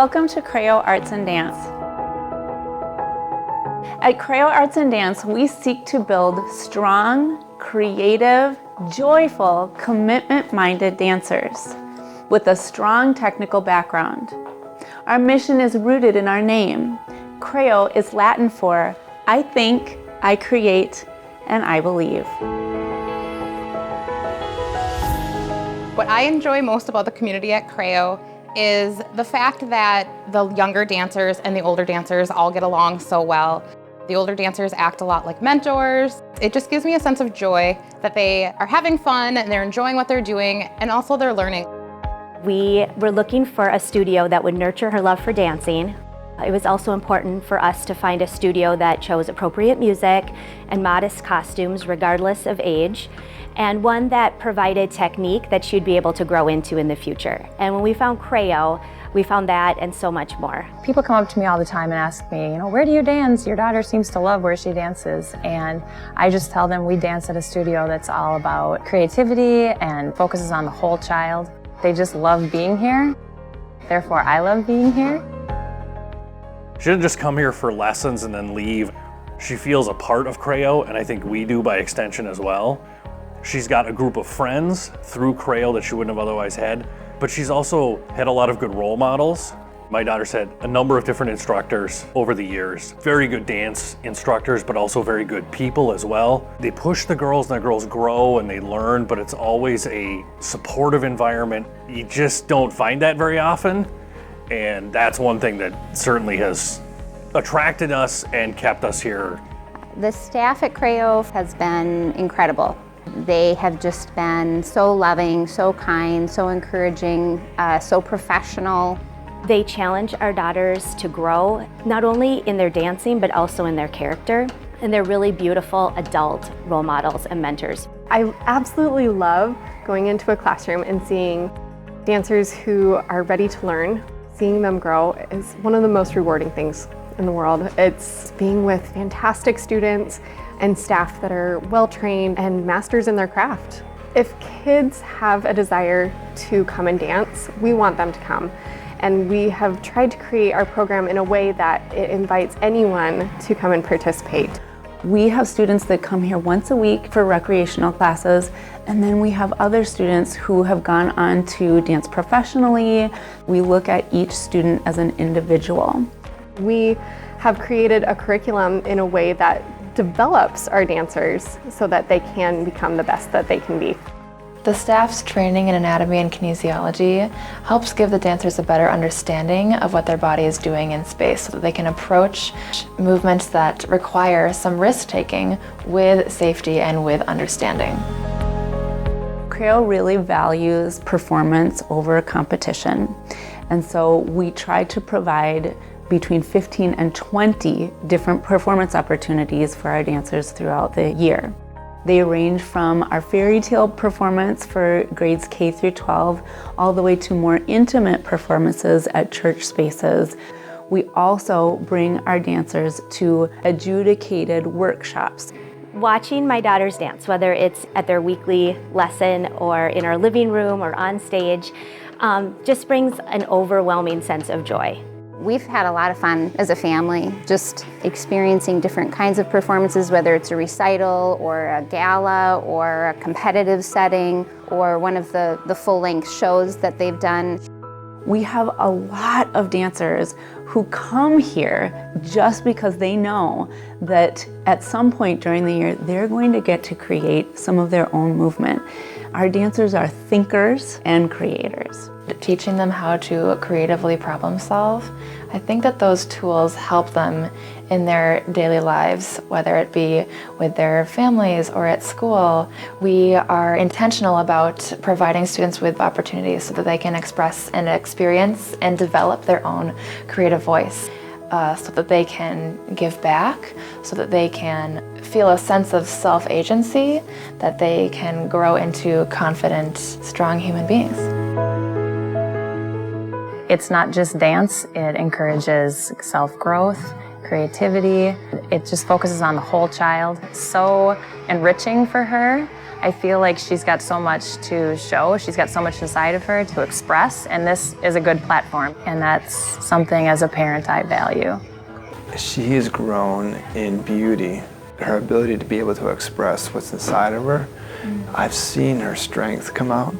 Welcome to CREO Arts and Dance. At CREO Arts and Dance, we seek to build strong, creative, joyful, commitment-minded dancers with a strong technical background. Our mission is rooted in our name. CREO is Latin for I think, I create, and I believe. What I enjoy most about the community at CREO is the fact that the younger dancers and the older dancers all get along so well. The older dancers act a lot like mentors. It just gives me a sense of joy that they are having fun and they're enjoying what they're doing, and also they're learning. We were looking for a studio that would nurture her love for dancing. It was also important for us to find a studio that chose appropriate music and modest costumes regardless of age, and one that provided technique that she'd be able to grow into in the future. And when we found CREO, we found that and so much more. People come up to me all the time and ask me, where do you dance? Your daughter seems to love where she dances. And I just tell them we dance at a studio that's all about creativity and focuses on the whole child. They just love being here. Therefore, I love being here. She didn't just come here for lessons and then leave. She feels a part of CREO, and I think we do by extension as well. She's got a group of friends through CREO that she wouldn't have otherwise had, but she's also had a lot of good role models. My daughter's had a number of different instructors over the years. Very good dance instructors, but also very good people as well. They push the girls and the girls grow and they learn, but it's always a supportive environment. You just don't find that very often. And that's one thing that certainly has attracted us and kept us here. The staff at CREO has been incredible. They have just been so loving, so kind, so encouraging, so professional. They challenge our daughters to grow, not only in their dancing, but also in their character. And they're really beautiful adult role models and mentors. I absolutely love going into a classroom and seeing dancers who are ready to learn. Seeing them grow is one of the most rewarding things in the world. It's being with fantastic students and staff that are well-trained and masters in their craft. If kids have a desire to come and dance, we want them to come. And we have tried to create our program in a way that it invites anyone to come and participate. We have students that come here once a week for recreational classes, and then we have other students who have gone on to dance professionally. We look at each student as an individual. We have created a curriculum in a way that develops our dancers so that they can become the best that they can be. The staff's training in anatomy and kinesiology helps give the dancers a better understanding of what their body is doing in space so that they can approach movements that require some risk-taking with safety and with understanding. CREO really values performance over competition, and so we try to provide between 15 and 20 different performance opportunities for our dancers throughout the year. They range from our fairy tale performance for grades K through 12, all the way to more intimate performances at church spaces. We also bring our dancers to adjudicated workshops. Watching my daughters dance, whether it's at their weekly lesson or in our living room or on stage, just brings an overwhelming sense of joy. We've had a lot of fun as a family, just experiencing different kinds of performances, whether it's a recital or a gala or a competitive setting or one of the full-length shows that they've done. We have a lot of dancers who come here just because they know that at some point during the year they're going to get to create some of their own movement. Our dancers are thinkers and creators. Teaching them how to creatively problem solve, I think that those tools help them in their daily lives, whether it be with their families or at school. We are intentional about providing students with opportunities so that they can express and experience and develop their own creative voice, so that they can give back, so that they can feel a sense of self-agency, that they can grow into confident, strong human beings. It's not just dance, it encourages self-growth, creativity. It just focuses on the whole child. So enriching for her. I feel like she's got so much to show. She's got so much inside of her to express, and this is a good platform. And that's something as a parent I value. She has grown in beauty. Her ability to be able to express what's inside of her. I've seen her strength come out,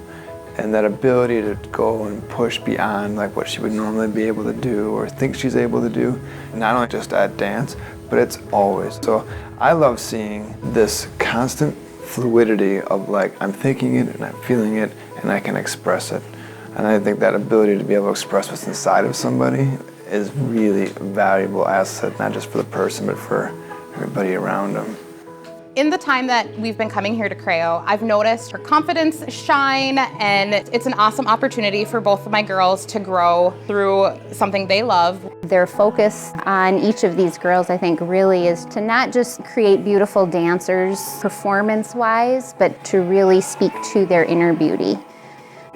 and that ability to go and push beyond like what she would normally be able to do or think she's able to do, not only just at dance, but it's always. So I love seeing this constant fluidity of like, I'm thinking it and I'm feeling it and I can express it. And I think that ability to be able to express what's inside of somebody is really a valuable asset, not just for the person, but for everybody around them. In the time that we've been coming here to CREO, I've noticed her confidence shine, and it's an awesome opportunity for both of my girls to grow through something they love. Their focus on each of these girls, I think, really is to not just create beautiful dancers performance-wise, but to really speak to their inner beauty,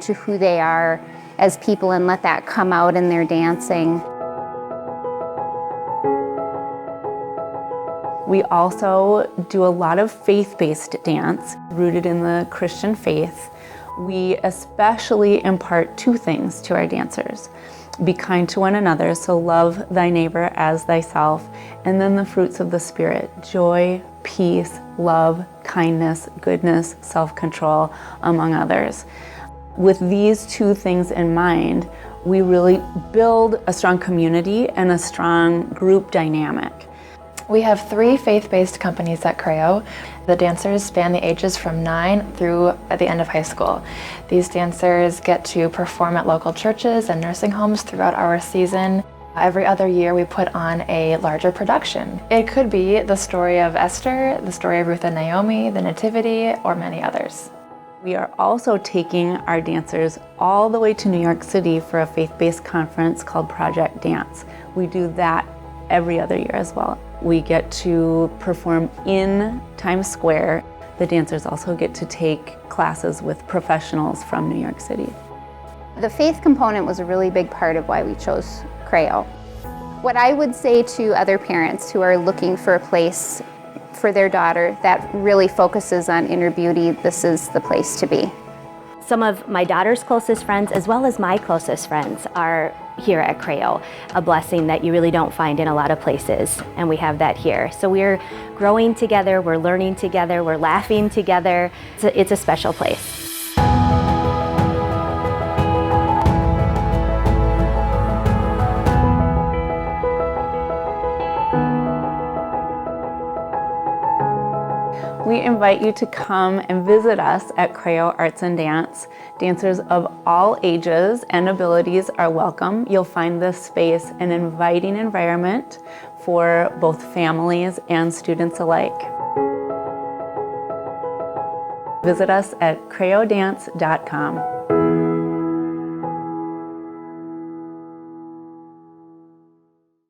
to who they are as people, and let that come out in their dancing. We also do a lot of faith-based dance rooted in the Christian faith. We especially impart two things to our dancers. Be kind to one another, so love thy neighbor as thyself, and then the fruits of the Spirit: joy, peace, love, kindness, goodness, self-control, among others. With these two things in mind, we really build a strong community and a strong group dynamic. We have 3 faith-based companies at CREO. The dancers span the ages from 9 through at the end of high school. These dancers get to perform at local churches and nursing homes throughout our season. Every other year we put on a larger production. It could be the story of Esther, the story of Ruth and Naomi, the Nativity, or many others. We are also taking our dancers all the way to New York City for a faith-based conference called Project Dance. We do that every other year as well. We get to perform in Times Square. The dancers also get to take classes with professionals from New York City. The faith component was a really big part of why we chose CREO. What I would say to other parents who are looking for a place for their daughter that really focuses on inner beauty, this is the place to be. Some of my daughter's closest friends, as well as my closest friends, are here at CREO, a blessing that you really don't find in a lot of places, and we have that here. So we're growing together, we're learning together, we're laughing together. It's a special place. We invite you to come and visit us at CREO Arts and Dance. Dancers of all ages and abilities are welcome. You'll find this space an inviting environment for both families and students alike. Visit us at creodance.com.